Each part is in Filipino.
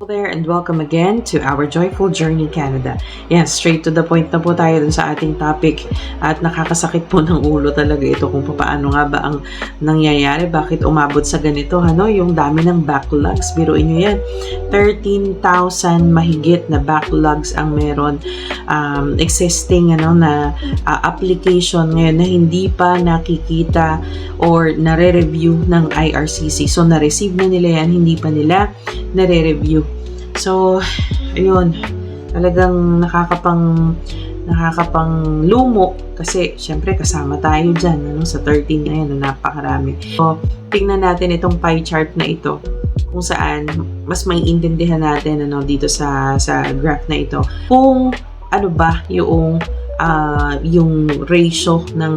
There and welcome again to our Joyful Journey Canada. Yan, straight to the point na po tayo dun sa ating topic at nakakasakit po ng ulo talaga ito kung paano nga ba ang nangyayari, bakit umabot sa ganito, yung dami ng backlogs. Biruin nyo yan, 13,000 mahigit na backlogs ang meron existing na application ngayon na hindi pa nakikita or nare-review ng IRCC. So na-receive na nila yan, hindi pa nila nare-review. So, ayun, talagang nakakapang lumo kasi syempre kasama tayo dyan sa 13 na yan na napakarami. So, tingnan natin itong pie chart na ito kung saan mas maiintindihan natin dito sa graph na ito kung ano ba yung ratio ng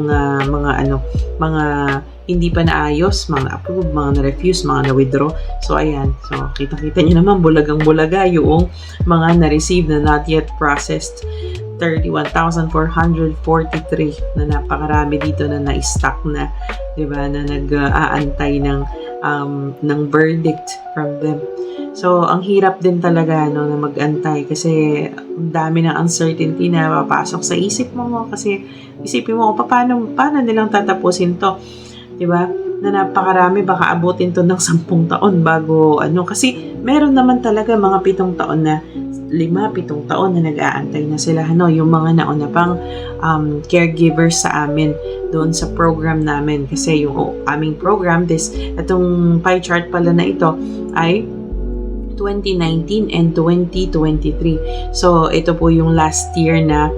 mga hindi pa naayos, mga approved, mga na-refuse, mga na-withdraw. So, ayan. So, kita-kita nyo naman, bulagang-bulaga yung mga na-receive na not yet processed. 31,443 na napakarami dito na na-stock na, diba, na nag-aantay ng verdict from them. So, ang hirap din talaga na mag-antay kasi ang dami ng uncertainty na papasok sa isip mo kasi isipin mo paano nilang tatapusin to. Diba? Na napakarami, baka abutin to ng 10 taon bago kasi meron naman talaga mga 7 taon na 5-7 taon na nag-aantay na sila yung mga nauna pang caregivers sa amin doon sa program namin kasi yung aming program itong pie chart pala na ito ay 2019 and 2023. So ito po yung last year na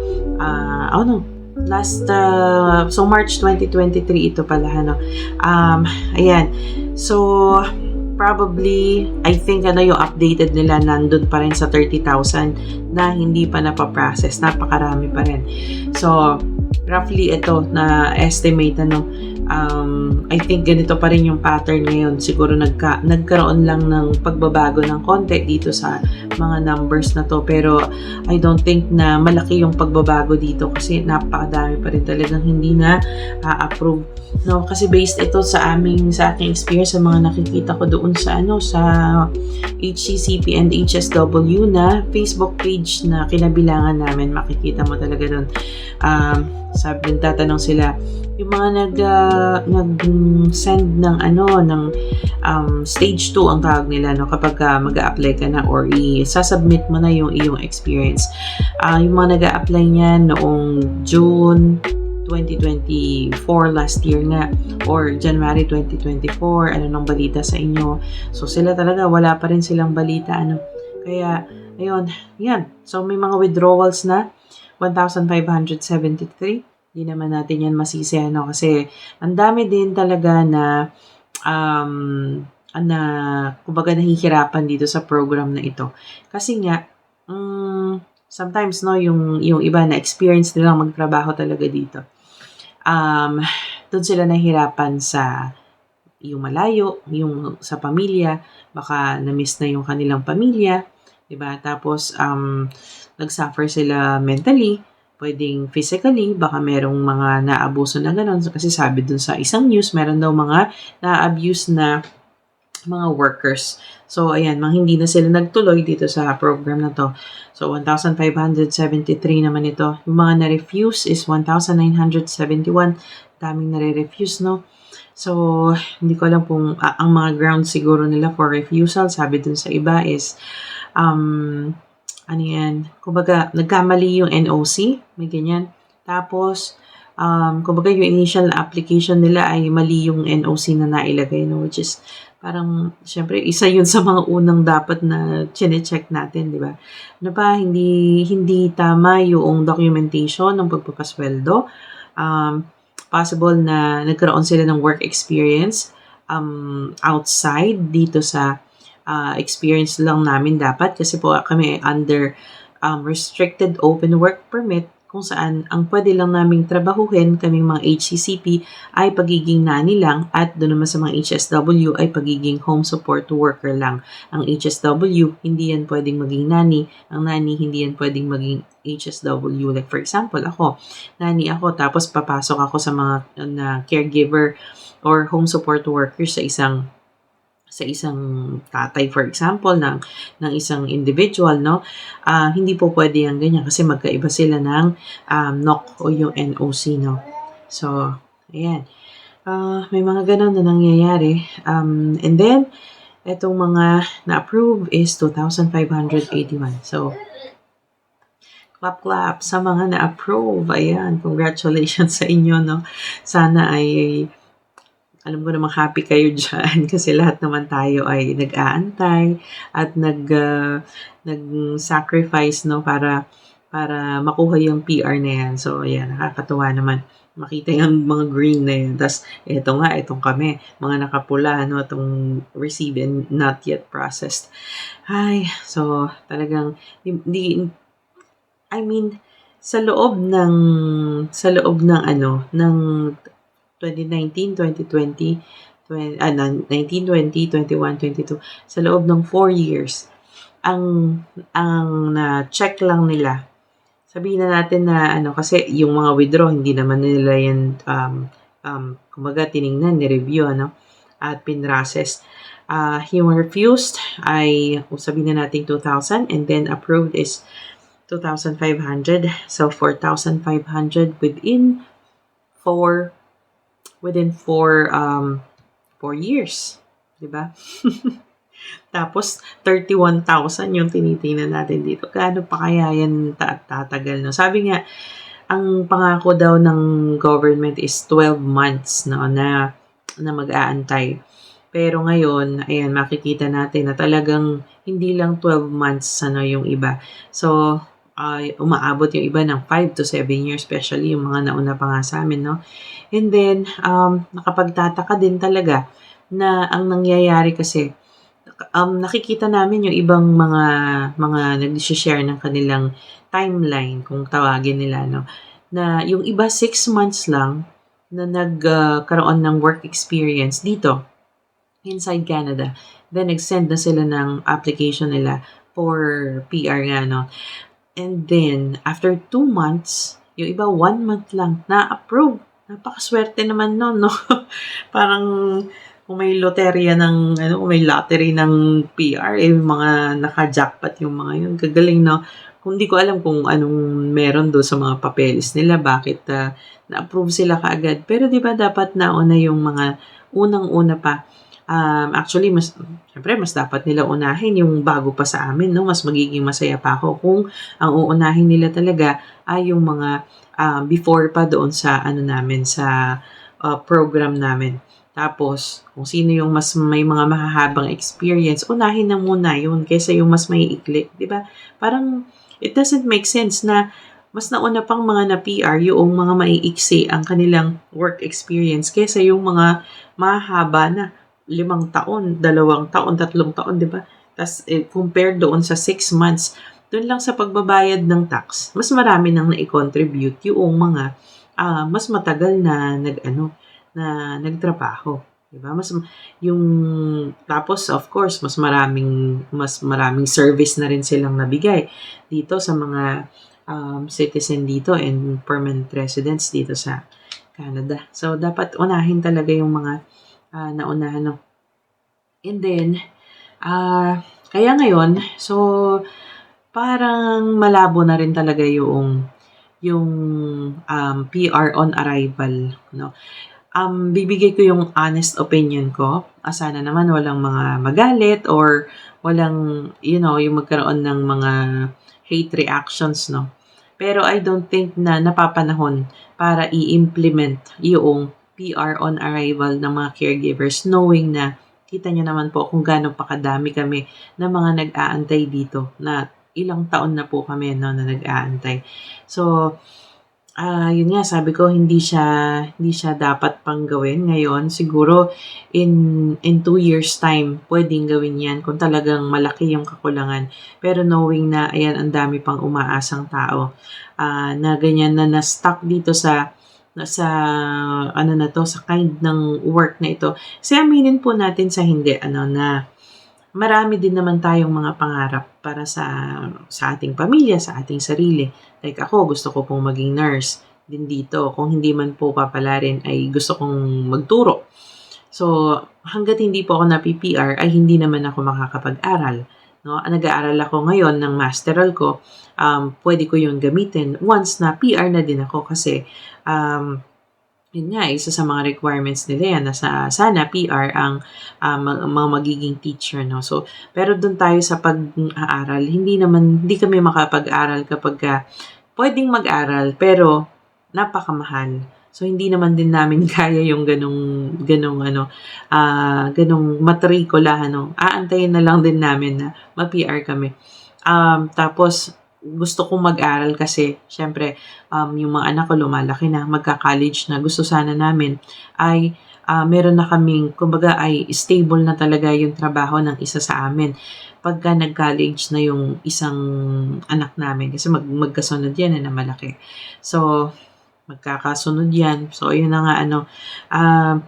so March 2023 ito pala ayan. So probably I think yung updated nila nandun pa rin sa 30,000 na hindi pa napaprocess, napakarami pa rin. So roughly ito na estimate I think ganito pa rin yung pattern ngayon. Siguro nagkaroon lang ng pagbabago ng konti dito sa mga numbers na to. Pero I don't think na malaki yung pagbabago dito kasi napakadami pa rin talagang hindi na approve. Kasi based ito sa aking experience sa mga nakikita ko doon sa HCCP and HSW na Facebook page na kinabilangan namin. Makikita mo talaga doon. Sabi, tatanong sila yung mga nag-send ng stage 2 ang tawag nila kapag mag-a-apply ka na or i-submit mo na yung iyong experience. Yung mga nag-a-apply niyan noong June 2024 last year nga or January 2024, nang balita sa inyo? So sila talaga wala pa rin silang balita kaya ayun, yan. So may mga withdrawals na 1,573. Hindi naman natin yan masisi kasi ang dami din talaga na kumbaga nahihirapan dito sa program na ito. Kasi nga sometimes yung iba na experience nilang magtrabaho talaga dito. Doon sila nahihirapan sa yung malayo, yung sa pamilya, baka na-miss na yung kanilang pamilya, diba? Tapos nag-suffer sila mentally, pwedeng physically, baka merong mga na-abuso na gano'n. Kasi sabi dun sa isang news, meron daw mga na-abuse na mga workers. So, ayan, hindi na sila nagtuloy dito sa program na to. So, 1,573 naman ito. Yung mga na-refuse is 1,971. Daming nare-refuse, So, hindi ko alam kung ang mga grounds siguro nila for refusal, sabi dun sa iba is kumbaga, nagkamali yung NOC, may ganyan. Tapos, kumbaga, yung initial application nila ay mali yung NOC na nailagay, which is, parang, syempre, isa yun sa mga unang dapat na chine-check natin, di ba? Hindi tama yung documentation ng pagpapasweldo. Possible na nagkaroon sila ng work experience outside dito sa experience lang namin dapat kasi po kami under restricted open work permit kung saan ang pwede lang naming trabahuhin kaming mga HCCP ay pagiging nanny lang at doon naman sa mga HSW ay pagiging home support worker lang. Ang HSW, hindi yan pwedeng maging nanny. Ang nanny, hindi yan pwedeng maging HSW. Like for example, ako, nanny ako tapos papasok ako sa mga caregiver or home support worker sa sa isang tatay, for example, ng isang individual, no? Hindi po pwede yung ganyan kasi magkaiba sila ng NOC o yung NOC, no? So, ayan. May mga ganun na nangyayari. And then, itong mga na-approve is 2,581. So, clap sa mga na-approve. Ayan, congratulations sa inyo, no? Sana ay, alam ko namang happy kayo dyan kasi lahat naman tayo ay nag-aantay at nag-sacrifice, no? Para makuha yung PR na yan. So, ayan, nakakatuwa naman. Makita yung mga green na yun. Tapos, itong kami, mga nakapula, no, itong receive and not yet processed. Ay, so, talagang, sa loob ng ng 2019, 2020, 19, 20, 21, 22, sa loob ng 4 years, ang na-check lang nila, sabihin na natin na kasi yung mga withdraw, hindi naman nila yan, kumbaga tiningnan, ni-review, at pinrocess. Yung refused ay, sabihin na natin 2,000, and then approved is 2,500. So, 4,500 within 4 years. Diba? Tapos, 31,000 yung tinitingnan natin dito. Gaano pa kaya yan tatagal, no? Sabi nga, ang pangako daw ng government is 12 months, no, na mag-aantay. Pero ngayon, ayan, makikita natin na talagang hindi lang 12 months yung iba. So, umaabot yung iba ng 5 to 7 years, especially yung mga nauna pa nga sa amin, no? And then, nakapagtataka din talaga na ang nangyayari kasi, nakikita namin yung ibang mga nag-share ng kanilang timeline, kung tawagin nila, no? Na yung iba 6 months lang na nagkaroon ng work experience dito, inside Canada. Then, nag-send na sila ng application nila for PR nga, no? And then, after 2 months, yung iba 1 month lang na-approve. Napakaswerte naman no? Parang kung may loterya kung may lottery ng PR, mga naka-jackpot yung mga yun. Gagaling, no? Kung di ko alam kung anong meron do sa mga papeles nila, bakit na-approve sila kaagad. Pero di ba dapat nauna yung mga unang-una pa. Actually, syempre, mas dapat nila unahin yung bago pa sa amin, no? Mas magiging masaya pa ako kung ang uunahin nila talaga ay yung mga before pa doon sa namin, sa program namin. Tapos, kung sino yung mas may mga mahahabang experience, unahin na muna yun kaysa yung mas maiikli, di ba? Parang, it doesn't make sense na mas nauna pang mga na-PR yung mga maiiksi ang kanilang work experience kaysa yung mga mahaba na 5 taon, 2 taon, 3 taon, di ba? Tapos, compared doon sa 6 months, doon lang sa pagbabayad ng tax, mas marami nang na-contribute yung mga mas matagal na nagtrabaho. Diba? Tapos, of course, mas maraming service na rin silang nabigay dito sa mga citizen dito and permanent residents dito sa Canada. So, dapat unahin talaga yung mga naunahan, no? And then, kaya ngayon, so, parang malabo na rin talaga yung PR on arrival, no? Bibigay ko yung honest opinion ko. Sana naman walang mga magalit or walang, yung magkaroon ng mga hate reactions, no? Pero I don't think na napapanahon para i-implement yung PR on arrival ng mga caregivers, knowing na kita nyo naman po kung gaano pa kadami kami na mga nag-aantay dito, na ilang taon na po kami, no, na nag-aantay. So, yun nga, sabi ko, hindi siya dapat pang gawin ngayon. Siguro, in 2 years time, pwedeng gawin yan kung talagang malaki yung kakulangan. Pero knowing na, ayan, ang dami pang umaasang tao na ganyan na stuck dito sa kind ng work na ito. Kasi aminin po natin sa hindi, na marami din naman tayong mga pangarap para sa ating pamilya, sa ating sarili. Like ako, gusto ko pong maging nurse din dito. Kung hindi man po papalarin, ay gusto kong magturo. So, hangga't hindi po ako na-PR ay hindi naman ako makakapag-aral. No? Nag-aaral ako ngayon ng masteral ko, pwede ko yun gamitin once na PR na din ako kasi yun nga, isa sa mga requirements nila yan na sana PR ang mga magiging teacher. No? So, pero doon tayo sa pag-aaral, hindi kami makapag-aral kapag pwedeng mag-aral pero napakamahal. So, hindi naman din namin kaya yung ganong matrikula, Aantayin na lang din namin na ma-PR kami. Tapos, gusto kong mag-aral kasi, syempre, yung mga anak ko lumalaki na, magka-college na. Gusto sana namin ay meron na kaming, kumbaga ay stable na talaga yung trabaho ng isa sa amin. Pagka nag-college na yung isang anak namin, kasi magkasunod yan na malaki. So, magkakasunod yan. So, yun na nga,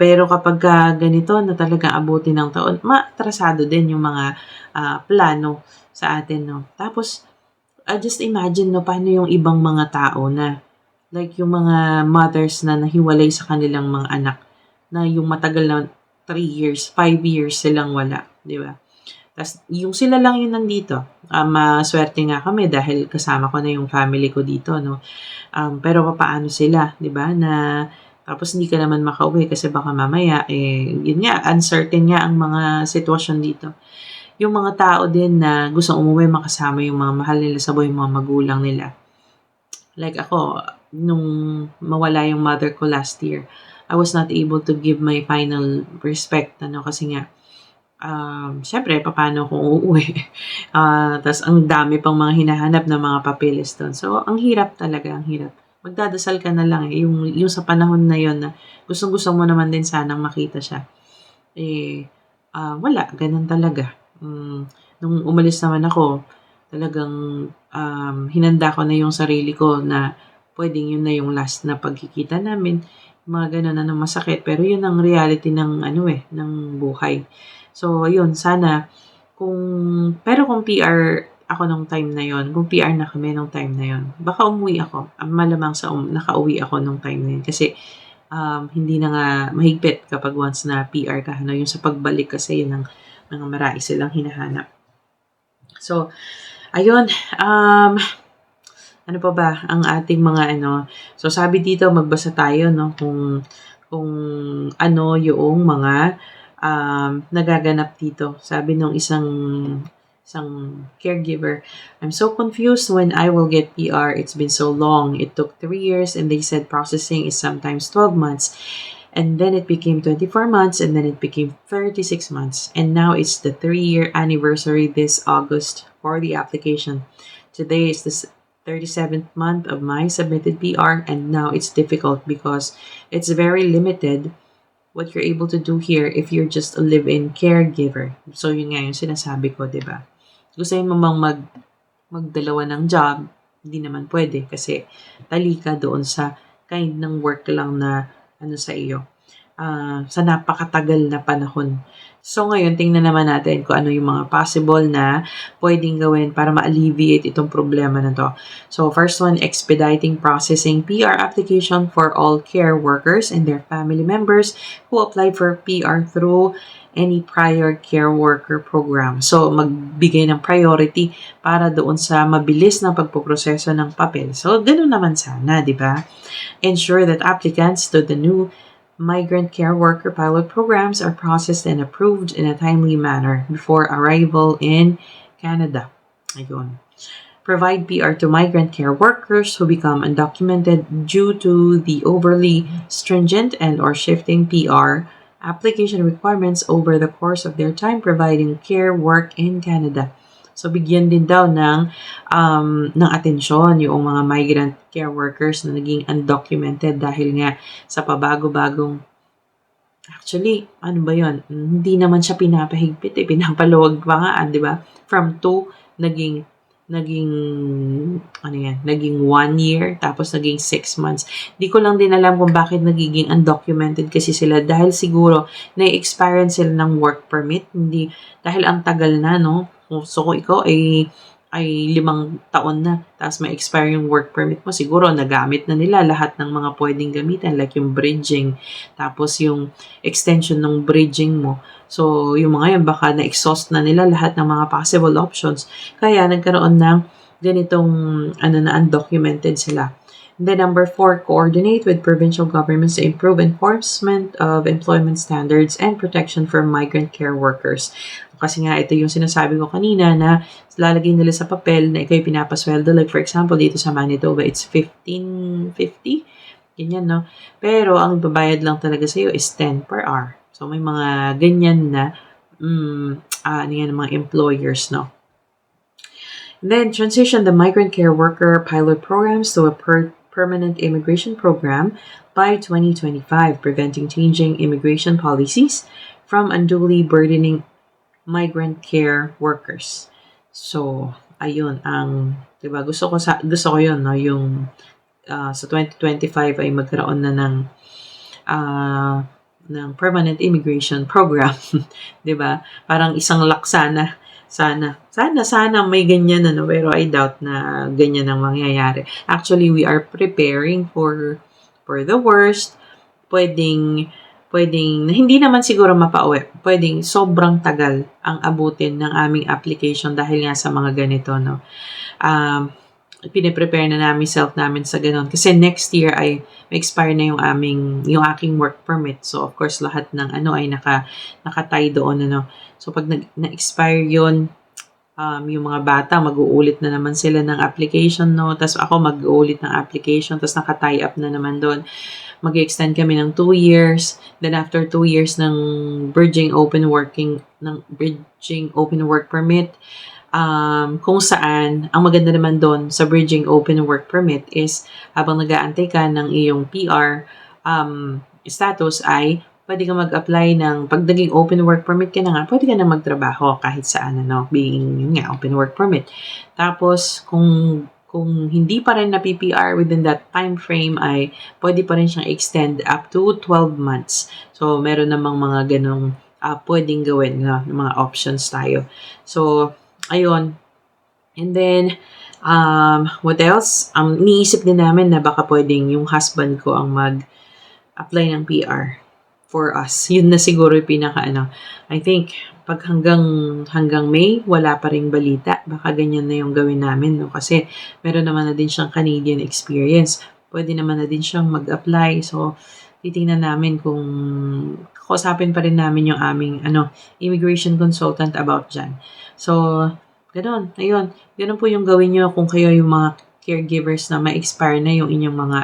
pero kapag ganito na talagang abutin ng taon, matrasado din yung mga plano sa atin, no? Tapos, just imagine, no, paano yung ibang mga tao na, like yung mga mothers na nahiwalay sa kanilang mga anak, na yung matagal na 3 years, 5 years silang wala, di ba? Tapos, yung sila lang yun nandito. Maswerte nga kami dahil kasama ko na yung family ko dito, no? Pero paano sila, di ba? Tapos hindi ka naman makauwi kasi baka mamaya, yun nga, uncertain nga ang mga sitwasyon dito. Yung mga tao din na gusto umuwi makasama yung mga mahal nila sa buhay, yung mga magulang nila. Like ako, nung mawala yung mother ko last year, I was not able to give my final respect, kasi nga, syempre, paano kung uuwi? Tapos, ang dami pang mga hinahanap na mga papeles doon. So, ang hirap talaga, ang hirap. Magdadasal ka na lang yung sa panahon na yon na gustong-gusto mo naman din sanang makita siya. Wala, ganun talaga. Nung umalis naman ako, talagang hinanda ko na yung sarili ko na pwedeng yun na yung last na pagkikita namin. Mga ganun na masakit. Pero yun ang reality ng ng buhay. So, yun, sana pero kung PR ako nung time na yon, kung PR na kami nung time na yon, baka umuwi ako. Malamang nakauwi ako nung time na yun. Kasi hindi na nga mahigpit kapag once na PR ka. Yung sa pagbalik kasi yun ang mga marami silang hinahanap. So, ayun. Ano pa ba ang ating mga So, sabi dito, magbasa tayo, no? Kung ano yung mga nagaganap dito. Sabi nung isang caregiver, I'm so confused when I will get PR. It's been so long. It took 3 years and they said processing is sometimes 12 months. And then it became 24 months, and then it became 36 months. And now it's the 3-year anniversary this August for the application. Today is the 37th month of my submitted PR, and now it's difficult because it's very limited what you're able to do here if you're just a live-in caregiver. So, yun nga yung sinasabi ko, diba? Gusto mo mang magdalawa ng job, hindi naman pwede kasi tali ka doon sa kind ng work lang na sa iyo, sa napakatagal na panahon. So ngayon, tingnan naman natin kung ano yung mga possible na pwedeng gawin para ma-alleviate itong problema na to. So first one, expediting processing PR application for all care workers and their family members who applied for PR through any prior care worker program. So magbigay ng priority para doon sa mabilis na pagpoproseso ng papel. So ganoon naman sana, di ba? Ensure that applicants to the new migrant care worker pilot programs are processed and approved in a timely manner before arrival in Canada. Ayun. Provide PR to migrant care workers who become undocumented due to the overly stringent and or shifting PR application requirements over the course of their time providing care work in Canada. So, bigyan din daw ng atensyon yung mga migrant care workers na naging undocumented dahil nga sa pabago-bagong. Actually, ano ba yun? Hindi naman siya pinapahigpit, pinapaluwag pa nga, di ba? From 2, naging 1 year, tapos naging 6 months. Di ko lang din alam kung bakit nagiging undocumented kasi sila dahil siguro na-experience sila ng work permit, hindi, dahil ang tagal na, no? So, kung ikaw ay ay 5 taon na, tapos may expire yung work permit mo, siguro nagamit na nila lahat ng mga pwedeng gamitin, like yung bridging, tapos yung extension ng bridging mo. So, yung mga yan, baka na-exhaust na nila lahat ng mga possible options. Kaya, nagkaroon ng ganitong, na undocumented sila. And then, number 4, coordinate with provincial governments to improve enforcement of employment standards and protection for migrant care workers. Kasi nga, ito yung sinasabi ko kanina na lalagay nila sa papel na ikaw pinapasweldo. Like, for example, dito sa Manitoba, it's 15.50. Ganyan, no? Pero, ang babayad lang talaga sa'yo is 10 per hour. So, may mga ganyan na mga employers, no? And then, transition the migrant care worker pilot programs to a permanent immigration program by 2025, preventing changing immigration policies from unduly burdening migrant care workers. So, ayun ang, 'di ba? Gusto ko 'yun, no, yung sa 2025 ay magkaroon na ng permanent immigration program, 'di ba? Parang isang laksa na. Sana may ganyan, pero I doubt na ganyan ang mangyayari. Actually, we are preparing for the worst. Pwedeng hindi naman siguro mapauwi. Pwedeng sobrang tagal ang abutin ng aming application dahil nga sa mga ganito, no. Pine-prepare na namin self namin sa ganun. Kasi next year ay expire na yung aking work permit. So, of course, lahat ng ay nakatay doon, So, pag na-expire yun, yung mga bata, mag-uulit na naman sila ng application, no? Tapos ako mag-uulit ng application, tapos naka-tie up na naman doon. Mag-extend kami ng 2 years. Then after 2 years ng bridging open work permit, kung saan, ang maganda naman doon sa bridging open work permit is habang nag-aantay ka ng iyong PR status ay pwede ka mag-apply ng, pag naging open work permit ka na nga, pwede ka na magtrabaho kahit saan, being yun nga, open work permit. Tapos, kung hindi pa rin na PPR within that time frame ay pwede pa rin siyang extend up to 12 months. So, meron namang mga ganong pwedeng gawin na mga options tayo. So, ayun. And then, what else? Niisip din namin na baka pwedeng yung husband ko ang mag-apply ng PR for us. Yun na siguro yung pinaka I think, pag hanggang May, wala pa ring balita. Baka ganyan na yung gawin namin, no? Kasi meron naman na din siyang Canadian experience. Pwede naman na din siyang mag-apply. So, titingnan namin kung kausapin pa rin namin yung aming immigration consultant about dyan. So, ganun. Ayun. Ganun po yung gawin nyo kung kayo yung mga caregivers na ma-expire na yung inyong mga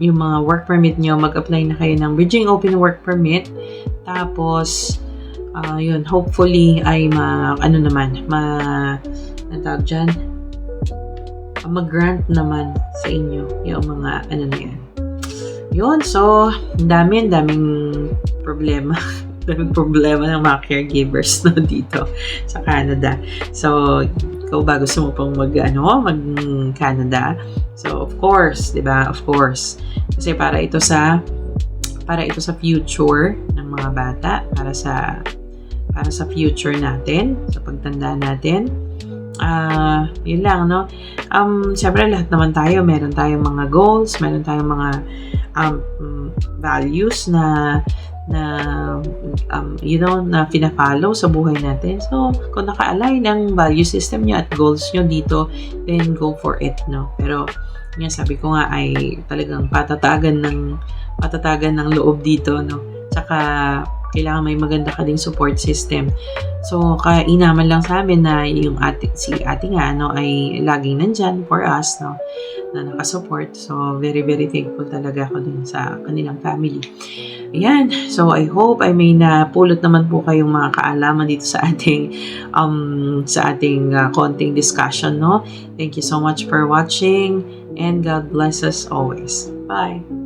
yung mga work permit nyo, mag-apply na kayo ng bridging open work permit. Tapos, yun, hopefully ay mag-grant naman sa inyo yung mga na yan. Yun, so, daming problema. Daming problema ng mga caregivers dito sa Canada. So, ikaw ba gusto mo pang mag-Canada? So, of course, 'di ba? Of course. Kasi para ito sa future ng mga bata, para sa future natin, sa pagtanda natin. Yun lang, no? Siyempre, lahat naman tayo, meron tayong mga goals, meron tayong mga values na fina-follow sa buhay natin. So, kung naka-align ang value system nyo at goals nyo dito, then go for it, no? Pero, nga sabi ko nga ay talagang patatagan ng loob dito, no? Tsaka, kailangan may maganda ka ding support system. So, kainaman lang sa amin na si ate nga, ay laging nandyan for us, no? Na nakasupport. So, very, very thankful talaga ako dun sa kanilang family. Ayan. So, I hope ay may napulot naman po kayong mga kaalaman dito sa ating konting discussion, no? Thank you so much for watching and God bless us always. Bye!